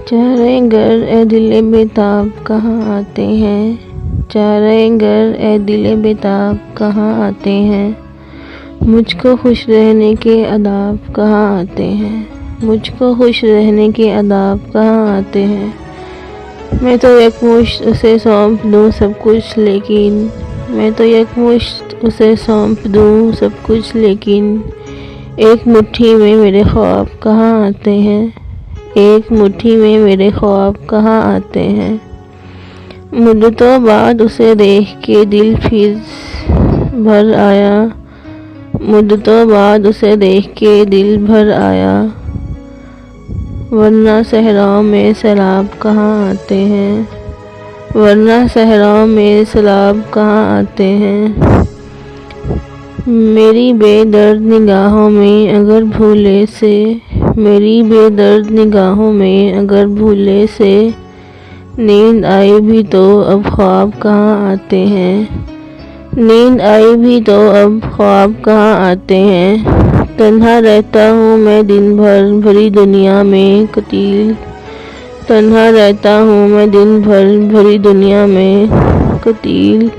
चारे घर ए दिले बेताब कहाँ आते हैं। चारे घर ए दिले बेताब कहाँ आते हैं। मुझको खुश रहने के आदाब कहाँ आते हैं। मुझको खुश रहने के आदाब कहाँ आते हैं। मैं तो यकमुश्त उसे सौंप दूँ सब कुछ लेकिन मैं तो यकमुश्त उसे सौंप दूँ सब कुछ लेकिन एक मुट्ठी में मेरे ख्वाब कहाँ आते हैं। एक मुट्ठी में मेरे ख्वाब कहाँ आते हैं। मुद्दतों बाद उसे देख के दिल फिर भर आया। मुद्दतों बाद उसे देख के दिल भर आया। वरना सहराओं में सैलाब कहाँ आते हैं। वरना सहराओं में सैलाब कहाँ आते हैं। मेरी बेदर्द निगाहों में अगर भूले से मेरी बेदर्द निगाहों में अगर भूले से नींद आई भी तो अब ख्वाब कहाँ आते हैं। नींद आई भी तो अब ख्वाब कहाँ आते हैं। तन्हा रहता हूँ मैं दिन भर भरी दुनिया में कतील। तन्हा रहता हूँ मैं दिन भर भरी दुनिया में कतील।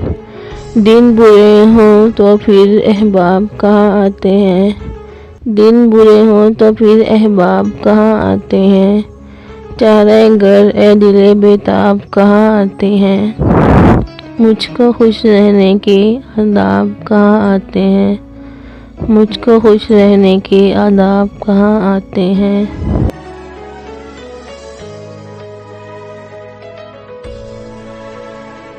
दिन बुरे हों तो फिर अहबाब कहाँ आते हैं। दिन बुरे हों तो फिर अहबाब कहाँ आते हैं। चारे घर ए दिले बेताब कहाँ आते हैं। मुझको खुश रहने के आदाब कहाँ आते हैं। मुझको खुश रहने के आदाब कहाँ आते हैं।